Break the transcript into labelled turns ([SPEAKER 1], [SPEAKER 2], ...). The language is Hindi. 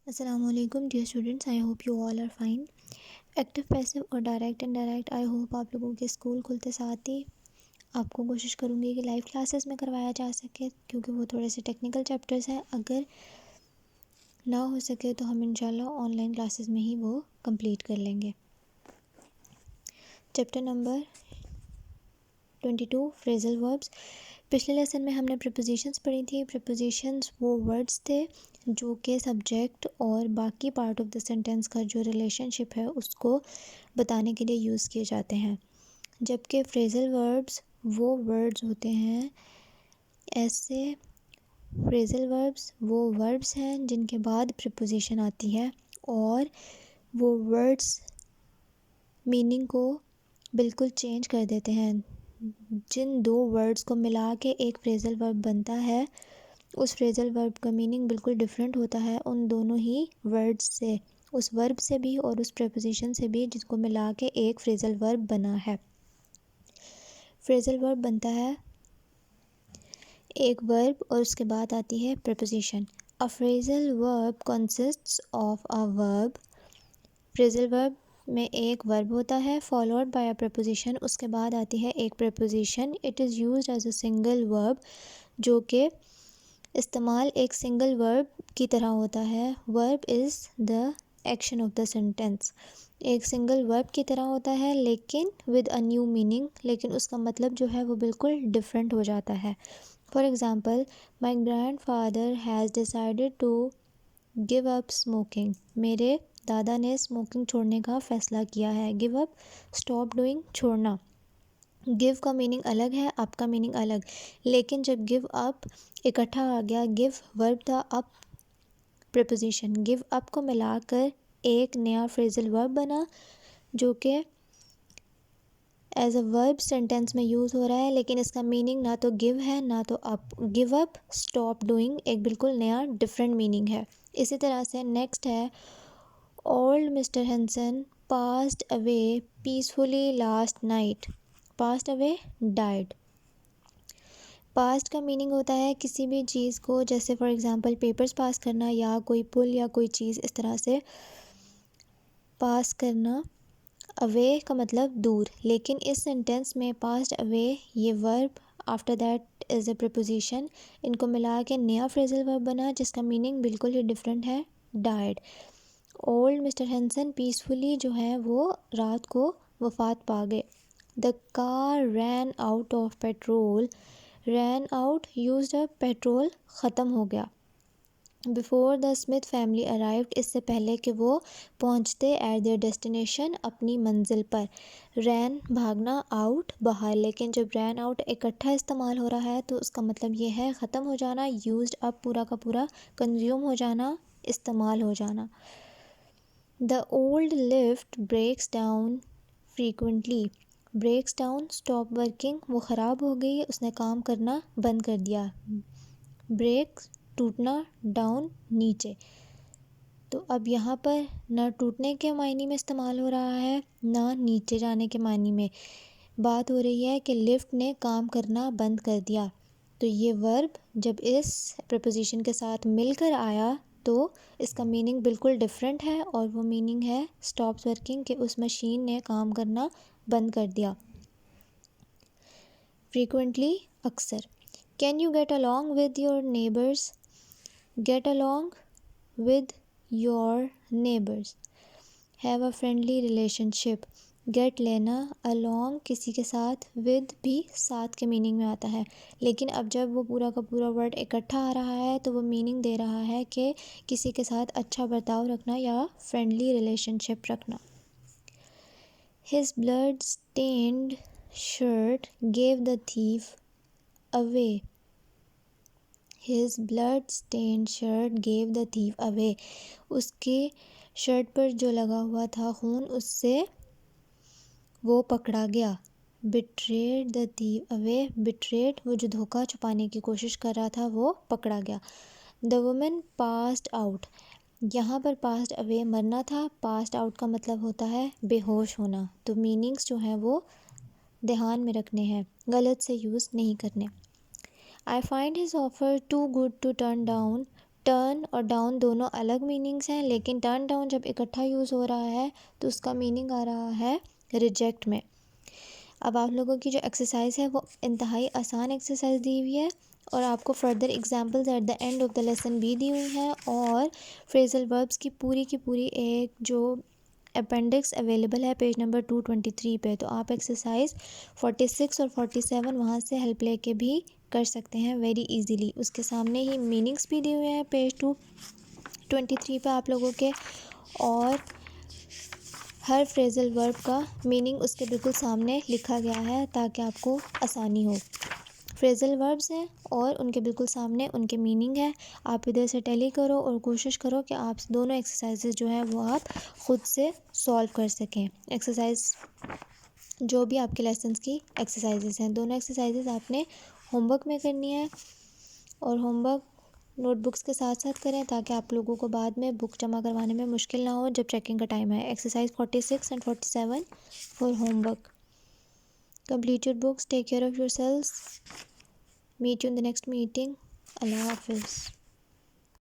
[SPEAKER 1] अस्सलामुअलैकुम dear students, I hope you all are fine. Active, passive और direct and direct, I hope आप लोगों के स्कूल खुलते साथ ही आपको कोशिश करूँगी कि लाइव क्लासेस में करवाया जा सके, क्योंकि वो थोड़े से टेक्निकल चैप्टर्स हैं। अगर ना हो सके तो हम इंशाल्लाह ऑनलाइन क्लासेस में ही वो कंप्लीट कर लेंगे। Chapter number 22, phrasal verbs. पिछले लेसन में हमने प्रपोजिशंस पढ़ी थी। प्रपोजिशंस वो वर्ड्स थे जो कि सब्जेक्ट और बाकी पार्ट ऑफ द सेंटेंस का जो रिलेशनशिप है उसको बताने के लिए यूज़ किए जाते हैं, जबकि फ्रेजल वर्ब्स वो वर्ड्स होते हैं ऐसे फ्रेजल वर्ब्स वो वर्ब्स हैं जिनके बाद प्रपोजिशन आती है और वो वर्ड्स मीनिंग को बिल्कुल चेंज कर देते हैं। जिन दो वर्ड्स को मिला के एक फ्रेजल वर्ब बनता है, उस फ्रेजल वर्ब का मीनिंग बिल्कुल डिफरेंट होता है उन दोनों ही वर्ड्स से, उस वर्ब से भी और उस प्रेपोजिशन से भी जिसको मिला के एक फ्रेजल वर्ब बना है। फ्रेजल वर्ब बनता है एक वर्ब और उसके बाद आती है preposition. A phrasal verb consists of a verb. Phrasal verb में एक वर्ब होता है फॉलोड बाय अ प्रपोजिशन, उसके बाद आती है एक preposition. It is used as a single verb, जो कि इस्तेमाल एक सिंगल वर्ब की तरह होता है। Verb is the action of the sentence, एक सिंगल वर्ब की तरह होता है लेकिन विद अ न्यू मीनिंग, लेकिन उसका मतलब जो है वो बिल्कुल डिफरेंट हो जाता है। For example, my grandfather has decided to give up smoking. मेरे दादा ने स्मोकिंग छोड़ने का फ़ैसला किया है। गिव अप, स्टॉप डूइंग, छोड़ना। गिव का मीनिंग अलग है, अप का मीनिंग अलग, लेकिन जब गिव अप इकट्ठा आ गया, गिव वर्ब था, अप प्रीपोजिशन, गिव अप को मिलाकर एक नया फ्रेजल वर्ब बना जो कि एज अ वर्ब सेंटेंस में यूज़ हो रहा है, लेकिन इसका मीनिंग ना तो गिव है ना तो up. Give up, stop doing एक बिल्कुल नया डिफरेंट मीनिंग है। इसी तरह से नेक्स्ट है old mister Henson passed away peacefully last night. Passed away, died. Past का मीनिंग होता है किसी भी चीज़ को, जैसे फॉर एग्ज़ाम्पल पेपर्स पास करना या कोई पुल या कोई चीज़ इस तरह से पास करना। अवे का मतलब दूर, लेकिन इस सेंटेंस में पास्ट अवे ये verb after that is a preposition, इनको मिला के नया फ्रेजल वर्ब बना जिसका मीनिंग बिल्कुल ही डिफरेंट है, died. Old mister Henson peacefully जो है वो रात को वफात पा गए। The car ran out of petrol. Ran out, used up, petrol ख़त्म हो गया। Before the Smith family arrived, इससे पहले कि वो पहुंचते एट देयर डेस्टिनेशन, अपनी मंजिल पर। रैन भागना, आउट बाहर, लेकिन जब रैन आउट इकट्ठा इस्तेमाल हो रहा है तो उसका मतलब ये है ख़त्म हो जाना। यूज्ड अप पूरा का पूरा कंज्यूम हो जाना, इस्तेमाल हो जाना। The old lift breaks down frequently. Breaks down, stop working, वो ख़राब हो गई, उसने काम करना बंद कर दिया। ब्रेक, टूटना, डाउन, नीचे। तो अब यहाँ पर ना टूटने के मायने में इस्तेमाल हो रहा है ना नीचे जाने के मायने में। बात हो रही है कि लिफ्ट ने काम करना बंद कर दिया। तो ये वर्ब जब इस प्रपोजिशन के साथ मिलकर आया तो इसका मीनिंग बिल्कुल डिफरेंट है, और वो मीनिंग है स्टॉप्स वर्किंग, कि उस मशीन ने काम करना बंद कर दिया। फ्रीक्वेंटली, अक्सर। Can you get along with your neighbours. Get along with your neighbours, have a friendly relationship. Get लेना, अलॉन्ग किसी के साथ, विद भी साथ के मीनिंग में आता है, लेकिन अब जब वो पूरा का पूरा वर्ड इकट्ठा आ रहा है तो वो मीनिंग दे रहा है कि किसी के साथ अच्छा बर्ताव रखना या फ्रेंडली रिलेशनशिप रखना। His blood stained shirt gave the thief away. His blood-stained shirt gave the thief away. उसके शर्ट पर जो लगा हुआ था खून, उससे वो पकड़ा गया। Betrayed the thief away. Betrayed, वो जो धोखा छुपाने की कोशिश कर रहा था वो पकड़ा गया। The woman passed out. यहाँ पर passed away मरना था, passed out का मतलब होता है बेहोश होना। तो मीनिंग्स जो हैं वो ध्यान में रखने हैं, गलत से यूज़ नहीं करने। I find his offer too good to turn down. Turn और डाउन दोनों अलग मीनिंग्स हैं, लेकिन टर्न डाउन जब इकट्ठा यूज़ हो रहा है तो उसका मीनिंग आ रहा है रिजेक्ट में। अब आप लोगों की जो एक्सरसाइज है वो इंतहाई आसान एक्सरसाइज दी हुई है और आपको further examples at the end of the lesson भी दी हुई हैं और फ्रेजल वर्ब्स की पूरी एक जो अपेंडिक्स अवेलेबल है पेज नंबर 223 पे। तो आप एक्सरसाइज 46 और 47 वहाँ से हेल्प लेके भी कर सकते हैं वेरी इजीली। उसके सामने ही मीनिंग्स भी दिए हुए हैं पेज 223 पे आप लोगों के, और हर फ्रेजल वर्ब का मीनिंग उसके बिल्कुल सामने लिखा गया है ताकि आपको आसानी हो। फ्रेजल वर्ब्स हैं और उनके बिल्कुल सामने उनके मीनिंग है। आप इधर से टैली करो और कोशिश करो कि आप दोनों एक्सरसाइजेज जो है वो आप ख़ुद से सॉल्व कर सकें। एक्सरसाइज जो भी आपके लेसन्स की एक्सरसाइजेज हैं, दोनों एक्सरसाइजेज आपने होमवर्क में करनी है और होमवर्क नोटबुक्स के साथ साथ करें ताकि आप लोगों को बाद में बुक जमा करवाने में मुश्किल ना हो जब चेकिंग का टाइम है। Exercise 46 and 47 for homework. Complete your books. Take care of yourselves. Meet you in the next meeting. Allah Hafiz.